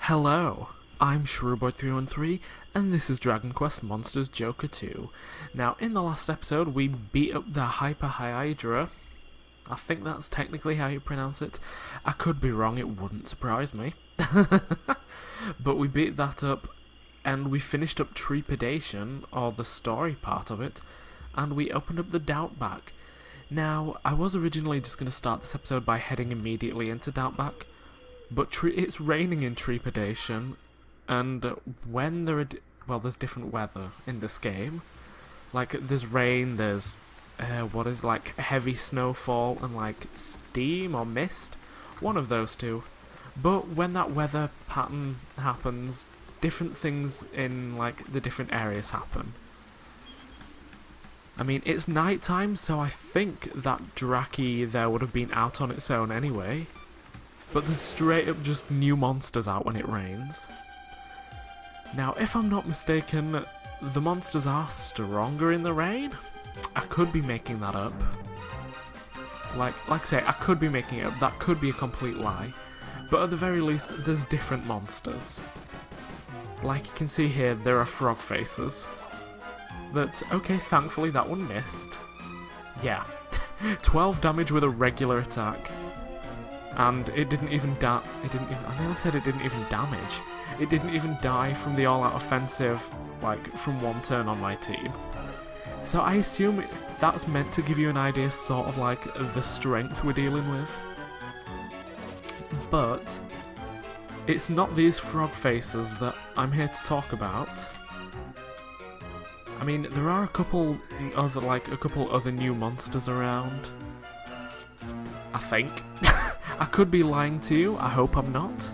Hello, I'm Shrewboy313, and this is Dragon Quest Monsters Joker 2. Now, in the last episode, we beat up the Hyper Hydra. I think that's technically how you pronounce it. I could be wrong, it wouldn't surprise me. But we beat that up, and we finished up Treepidation, or the story part of it, and we opened up the Doubtback. Now, I was originally just going to start this episode by heading immediately into Doubtback, but it's raining in Treepidation, and when there's different weather in this game. Like, there's rain, there's, heavy snowfall, and, steam or mist. One of those two. But when that weather pattern happens, different things in, the different areas happen. I mean, it's nighttime, so I think that Draki there would have been out on its own anyway. But there's straight up just new monsters out when it rains. Now, if I'm not mistaken, the monsters are stronger in the rain? I could be making that up. Like I say, I could be making it up. That could be a complete lie. But at the very least, there's different monsters. Like you can see here, there are frog faces. Okay, thankfully that one missed. Yeah. 12 damage with a regular attack. And it didn't even I nearly said it didn't even damage. It didn't even die from the all-out offensive, from one turn on my team. So I assume that's meant to give you an idea, sort of the strength we're dealing with. But it's not these frog faces that I'm here to talk about. I mean, there are a couple other new monsters around. I think. I could be lying to you, I hope I'm not.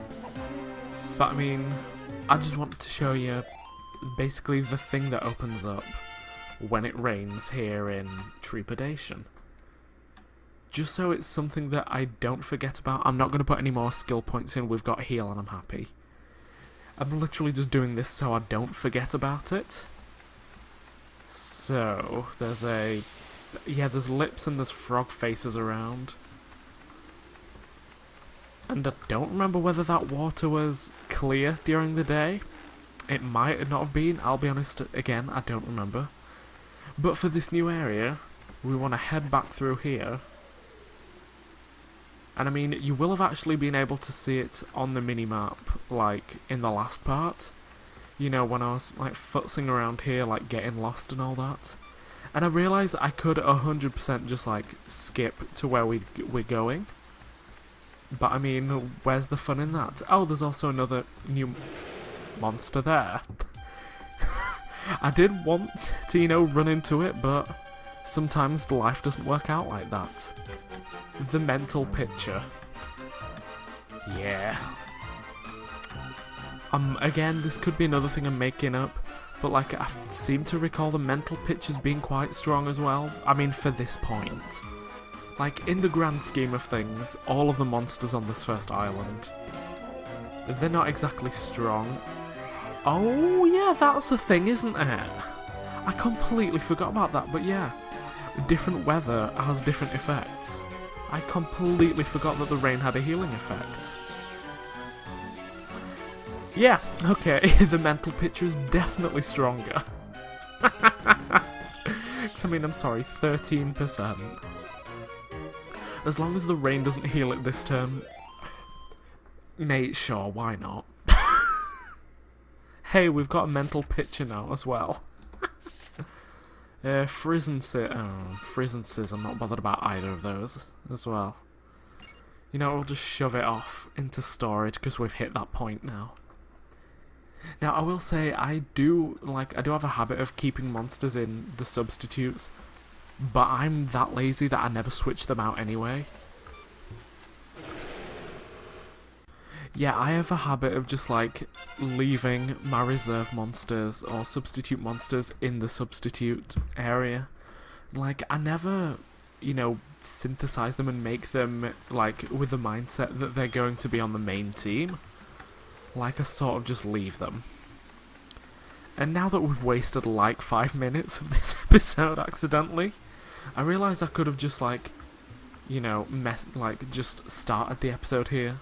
But I mean, I just wanted to show you basically the thing that opens up when it rains here in Treepidation. Just so it's something that I don't forget about. I'm not going to put any more skill points in, we've got heal and I'm happy. I'm literally just doing this so I don't forget about it. So, there's lips and there's frog faces around. And I don't remember whether that water was clear during the day. It might not have been, I'll be honest, again, I don't remember. But for this new area, we want to head back through here. And I mean, you will have actually been able to see it on the minimap, in the last part. You know, when I was, futzing around here, getting lost and all that. And I realised I could 100% just, skip to where we're going. But I mean, where's the fun in that? Oh, there's also another new monster there. I did want to, run into it, but sometimes life doesn't work out like that. The mental picture. Yeah. Again, this could be another thing I'm making up, but I seem to recall the mental pictures being quite strong as well. I mean, for this point. In the grand scheme of things, all of the monsters on this first island, they're not exactly strong. Oh, yeah, that's a thing, isn't it? I completely forgot about that, but yeah, different weather has different effects. I completely forgot that the rain had a healing effect. Yeah, okay, the mental picture is definitely stronger. 'Cause, I mean, I'm sorry, 13%. As long as the rain doesn't heal it this turn, mate, sure, why not? Hey, we've got a mental picture now as well. Frizz and Sizz, I'm not bothered about either of those as well. You know, we'll just shove it off into storage because we've hit that point now. Now, I will say, I do have a habit of keeping monsters in the substitutes, but I'm that lazy that I never switch them out anyway. Yeah, I have a habit of just, leaving my reserve monsters or substitute monsters in the substitute area. I never, synthesize them and make them, with the mindset that they're going to be on the main team. I sort of just leave them. And now that we've wasted, 5 minutes of this episode accidentally, I realised I could have just, just started the episode here.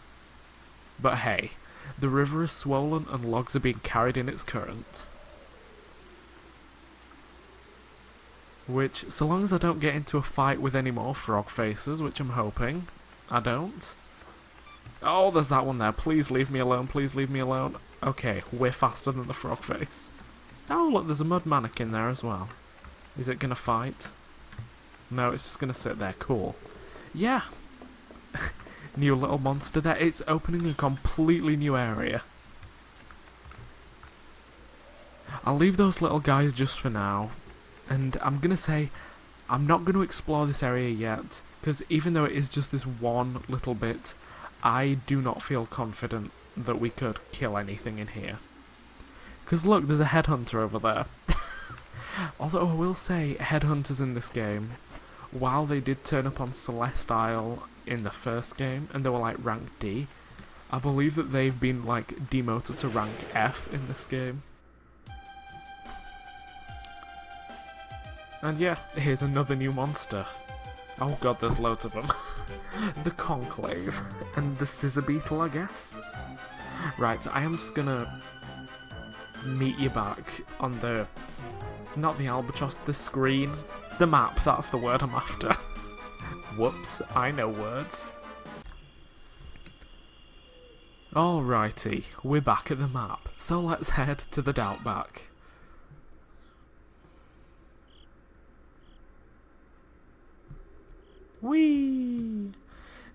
But hey, The river is swollen and logs are being carried in its current. Which, so long as I don't get into a fight with any more frog faces, which I'm hoping I don't. Oh, there's that one there. Please leave me alone, please leave me alone. Okay, we're faster than the frog face. Oh, look, there's a mud mannequin there as well. Is it gonna fight? No, it's just gonna sit there. Cool. Yeah. New little monster there. It's opening a completely new area. I'll leave those little guys just for now. And I'm gonna say, I'm not gonna explore this area yet, because even though it is just this one little bit, I do not feel confident that we could kill anything in here. Because look, there's a headhunter over there. Although I will say, headhunters in this game, while they did turn up on Celeste Isle in the first game, and they were like rank D, I believe that they've been like demoted to rank F in this game. And yeah, here's another new monster. Oh god, there's loads of them. The Conclave. And the Scissor Beetle, I guess? Right, I am just gonna meet you back on the... not the albatross, the screen. The map, that's the word I'm after. Whoops, I know words. Alrighty, we're back at the map. So let's head to the Doubtback. Whee!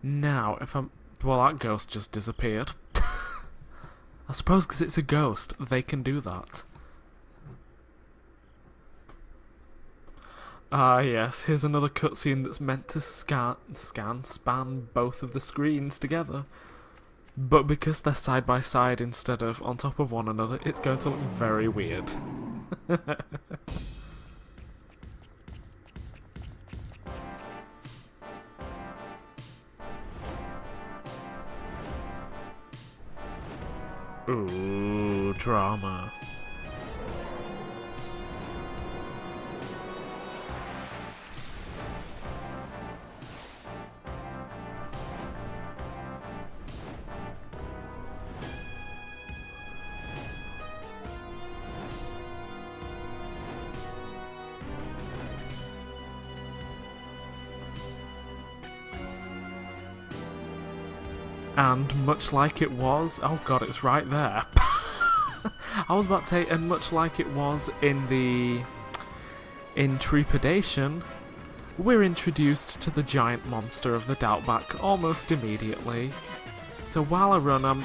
Now, if I'm... well, that ghost just disappeared. I suppose because it's a ghost, they can do that. Ah yes, here's another cutscene that's meant to span both of the screens together. But because they're side by side instead of on top of one another, it's going to look very weird. Ooh, drama. And much like it was... oh god, it's right there. I was about to say, and much like it was in Treepidation, we're introduced to the giant monster of the Doubtback almost immediately. So while I run, I'm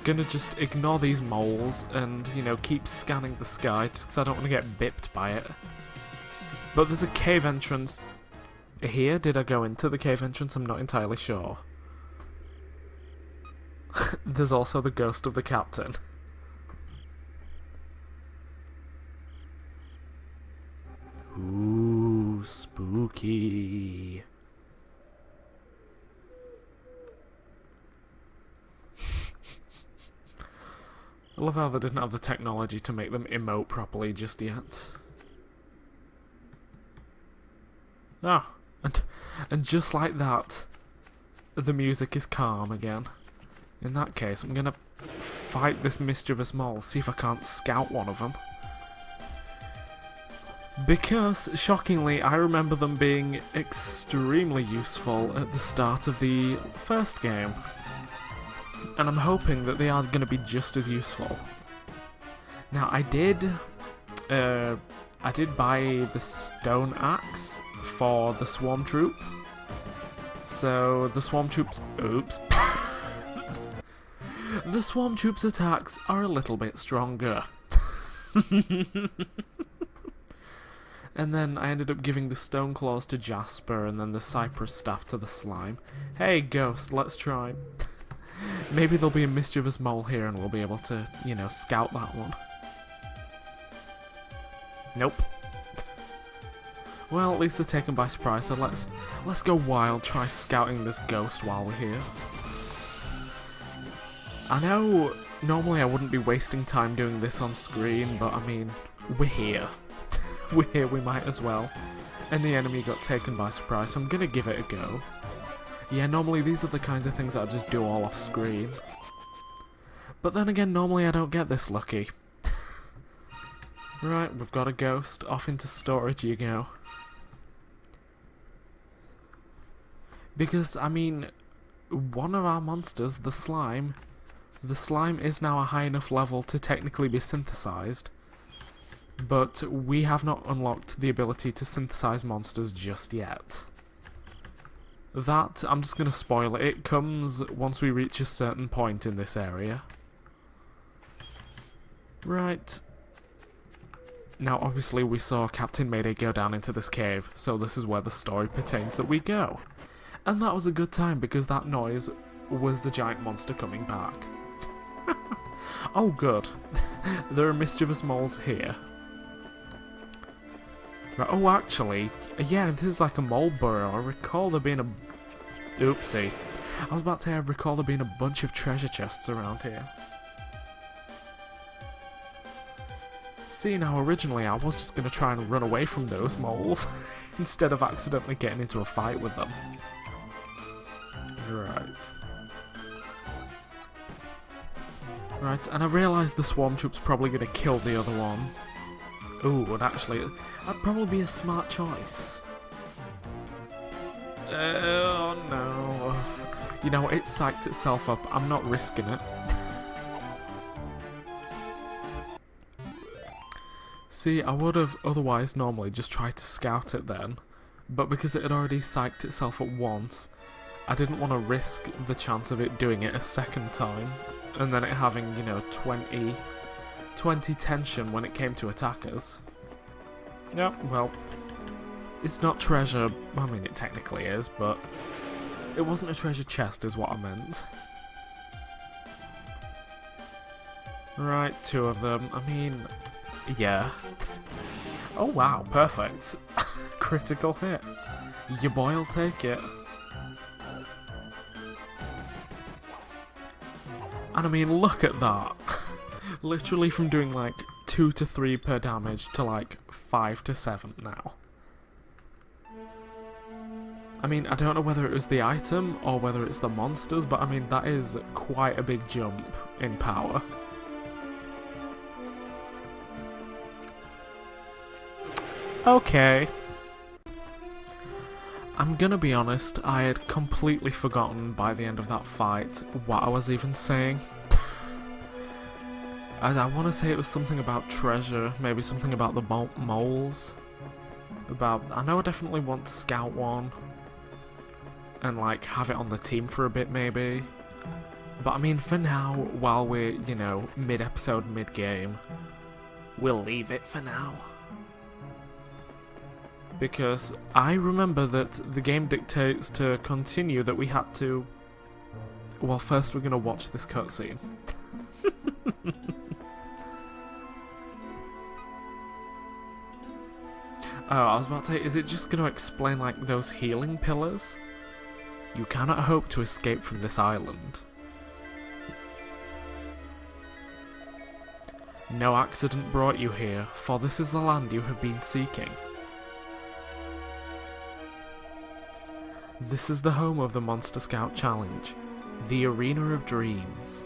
gonna just ignore these moles and, you know, keep scanning the sky just because I don't want to get bipped by it. But there's a cave entrance here. Did I go into the cave entrance? I'm not entirely sure. There's also the ghost of the captain. Ooh, spooky. I love how they didn't have the technology to make them emote properly just yet. Ah, and just like that, the music is calm again. In that case, I'm gonna fight this mischievous mole, see if I can't scout one of them. Because, shockingly, I remember them being extremely useful at the start of the first game. And I'm hoping that they are going to be just as useful. Now, I did buy the stone axe for the swarm troop. So, the swarm troops... oops. The swarm troops' attacks are a little bit stronger. And then I ended up giving the stone claws to Jasper and then the cypress staff to the slime. Hey, ghost, let's try. Maybe there'll be a mischievous mole here and we'll be able to, you know, scout that one. Nope. Well, at least they're taken by surprise, so let's go wild, try scouting this ghost while we're here. I know normally I wouldn't be wasting time doing this on screen, but I mean, we're here. We're here, we might as well. And the enemy got taken by surprise, so I'm gonna give it a go. Yeah, normally these are the kinds of things that I just do all off screen. But then again, normally I don't get this lucky. Right, we've got a ghost. Off into storage you go. Because, I mean, one of our monsters, the slime is now a high enough level to technically be synthesized. But we have not unlocked the ability to synthesize monsters just yet. That, I'm just going to spoil it, it comes once we reach a certain point in this area. Right. Now, obviously, we saw Captain Mayday go down into this cave, so this is where the story pertains that we go. And that was a good time, because that noise was the giant monster coming back. Oh, good. There are mischievous moles here. Right, oh, actually, yeah, this is like a mole burrow. I recall there being a... Oopsie. I was about to say I recall there being a bunch of treasure chests around here. See, now originally I was just going to try and run away from those moles instead of accidentally getting into a fight with them. Right. Right, and I realise the swarm troop's probably going to kill the other one. Ooh, and actually, that'd probably be a smart choice. Oh no. You know, it psyched itself up. I'm not risking it. See, I would have otherwise normally just tried to scout it then, but because it had already psyched itself up once, I didn't want to risk the chance of it doing it a second time, and then it having, you know, 20 tension when it came to attack us. Yeah, well, it's not treasure, I mean it technically is, but it wasn't a treasure chest is what I meant. Right, 2 of them, I mean... yeah. Oh wow, perfect. Critical hit. Your boy'll take it. And I mean, look at that. Literally from doing like 2 to 3 per damage to like 5 to 7 now. I mean, I don't know whether it was the item or whether it's the monsters, but I mean, that is quite a big jump in power. Okay. I'm gonna be honest, I had completely forgotten by the end of that fight what I was even saying. I want to say it was something about treasure, maybe something about the moles. I know I definitely want to scout one. And like, have it on the team for a bit maybe. But I mean, for now, while we're, you know, mid-episode, mid-game, we'll leave it for now. Because I remember that the game dictates to continue that we had to... Well, first we're going to watch this cutscene. Oh, I was about to say, is it just going to explain, like, those healing pillars? You cannot hope to escape from this island. No accident brought you here, for this is the land you have been seeking. This is the home of the Monster Scout Challenge, the Arena of Dreams.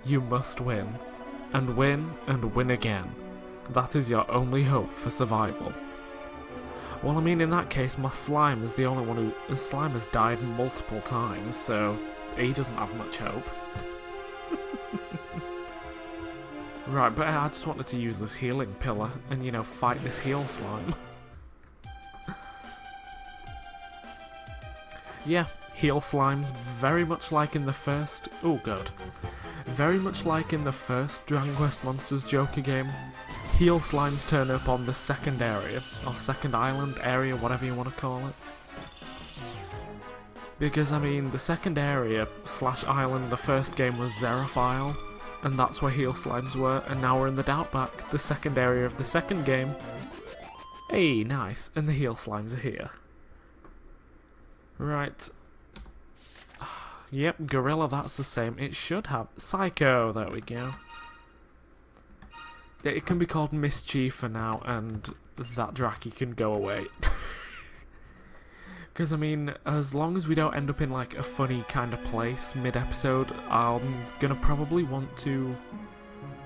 You must win, and win again. That is your only hope for survival. Well, I mean, in that case, my slime is the only one who... His slime has died multiple times, so he doesn't have much hope. Right, but I just wanted to use this healing pillar and, you know, fight this heal slime. Yeah, heal slimes, very much like in the first... Oh, good. Very much like in the first Dragon Quest Monsters Joker game, heal slimes turn up on the second area, or second island area, whatever you want to call it. Because, I mean, the second area / island, the first game was Xerophile, and that's where heal slimes were, and now we're in the Doubtback, the second area of the second game. Hey, nice, and the heal slimes are here. Right. Yep, Gorilla, that's the same. It should have... Psycho, there we go. It can be called Mischief for now, and that Draki can go away. Because, I mean, as long as we don't end up in, like, a funny kind of place mid-episode, I'm gonna probably want to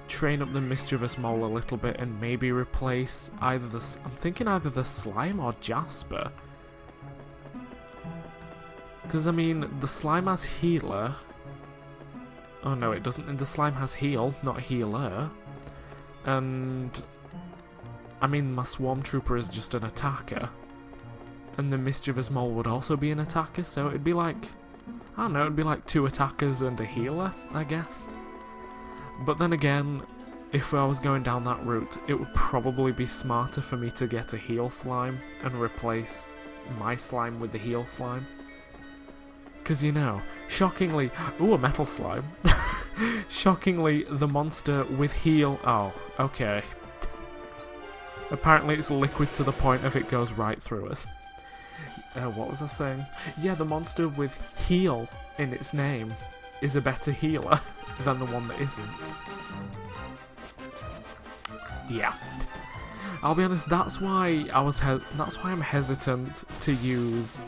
train up the mischievous mole a little bit and maybe replace either the... I'm thinking either the slime or Jasper. Because, I mean, the slime has healer. Oh, no, it doesn't. The slime has heal, not healer. And... I mean, my swarm trooper is just an attacker. And the mischievous mole would also be an attacker, so it'd be like... I don't know, it'd be like 2 attackers and a healer, I guess. But then again, if I was going down that route, it would probably be smarter for me to get a heal slime and replace my slime with the heal slime. Because, you know, shockingly... Ooh, a metal slime. Shockingly, the monster with heal... Oh, okay. Apparently it's liquid to the point of it goes right through us. What was I saying? Yeah, the monster with heal in its name is a better healer than the one that isn't. Yeah. I'll be honest, that's why I'm hesitant to use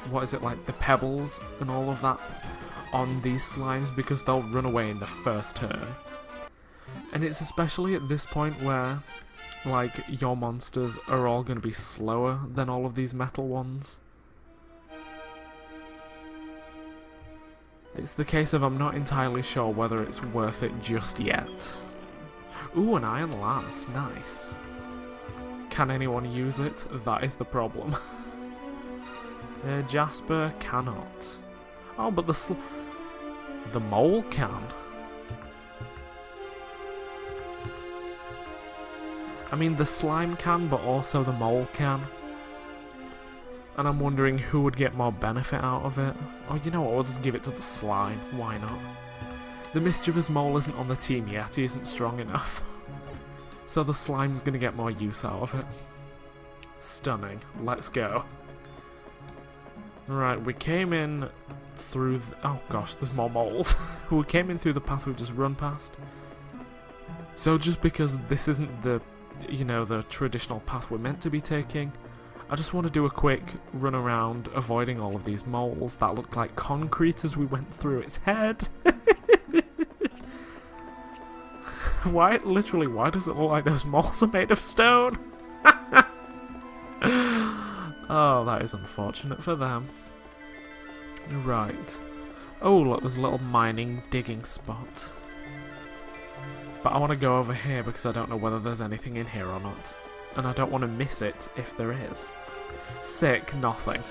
what is it, like the pebbles and all of that on these slimes, because they'll run away in the first turn. And it's especially at this point where like your monsters are all going to be slower than all of these metal ones. It's the case of I'm not entirely sure whether it's worth it just yet. Ooh, an iron lance, nice. Can anyone use it? That is the problem. Jasper cannot. Oh, but the mole can. I mean, the slime can, but also the mole can. And I'm wondering who would get more benefit out of it. Oh, you know what, we'll just give it to the slime. Why not? The mischievous mole isn't on the team yet, he isn't strong enough. So the slime's gonna get more use out of it. Stunning. Let's go. Right, we came in through oh gosh, there's more moles. We came in through the path we've just run past. So just because this isn't the, you know, the traditional path we're meant to be taking, I just want to do a quick run around avoiding all of these moles that looked like concrete as we went through its head. Why does it look like those moles are made of stone? Oh, that is unfortunate for them. Right. Oh, look, there's a little mining digging spot. But I want to go over here because I don't know whether there's anything in here or not. And I don't want to miss it if there is. Sick, nothing.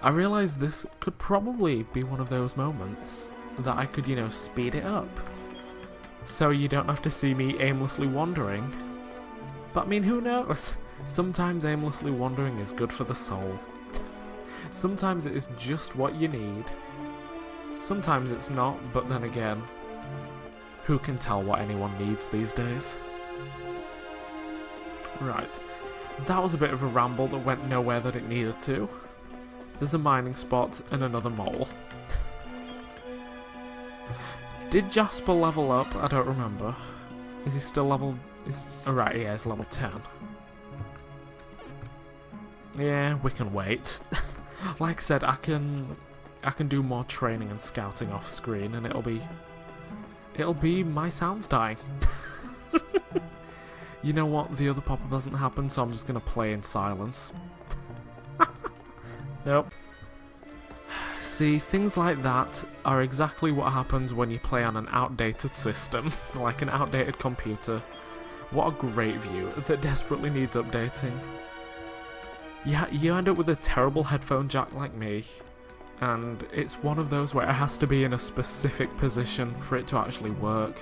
I realise this could probably be one of those moments that I could, you know, speed it up. So you don't have to see me aimlessly wandering. But I mean, who knows? Sometimes aimlessly wandering is good for the soul. Sometimes it is just what you need. Sometimes it's not, but then again, who can tell what anyone needs these days? Right. That was a bit of a ramble that went nowhere that it needed to. There's a mining spot and another mole. Did Jasper level up? I don't remember. Is he still level... Oh, right, yeah, he's level 10. Yeah, we can wait. Like I said, I can do more training and scouting off screen, and it'll be my sounds dying. You know what? The other pop-up doesn't happen, so I'm just gonna play in silence. Nope. See, things like that are exactly what happens when you play on an outdated system, like an outdated computer. What a great view that desperately needs updating. Yeah, you end up with a terrible headphone jack like me, and it's one of those where it has to be in a specific position for it to actually work.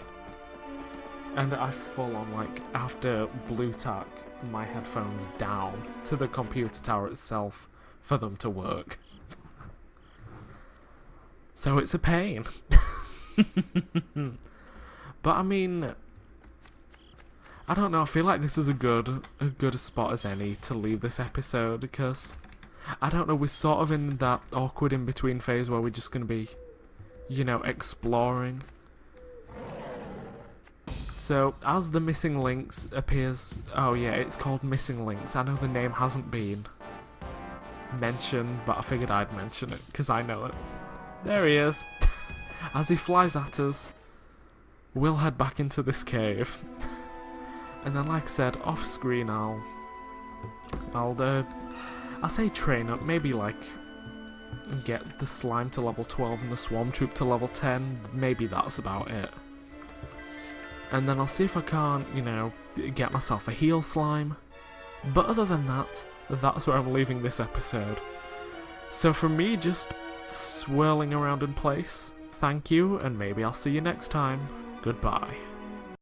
And I full on, like, after blue tack my headphones down to the computer tower itself for them to work. So it's a pain. But I mean, I don't know, I feel like this is a good spot as any to leave this episode, because I don't know, we're sort of in that awkward in-between phase where we're just going to be, you know, exploring. So, as the missing links appears... Oh yeah, it's called Missing Links. I know the name hasn't been mentioned, but I figured I'd mention it, because I know it. There he is. As he flies at us, we'll head back into this cave. And then, like I said, off screen I'll say train up, maybe like get the slime to level 12 and the swarm troop to level 10, maybe that's about it. And then I'll see if I can't, you know, get myself a heal slime. But other than that, that's where I'm leaving this episode. So from me just swirling around in place, thank you, and maybe I'll see you next time. Goodbye.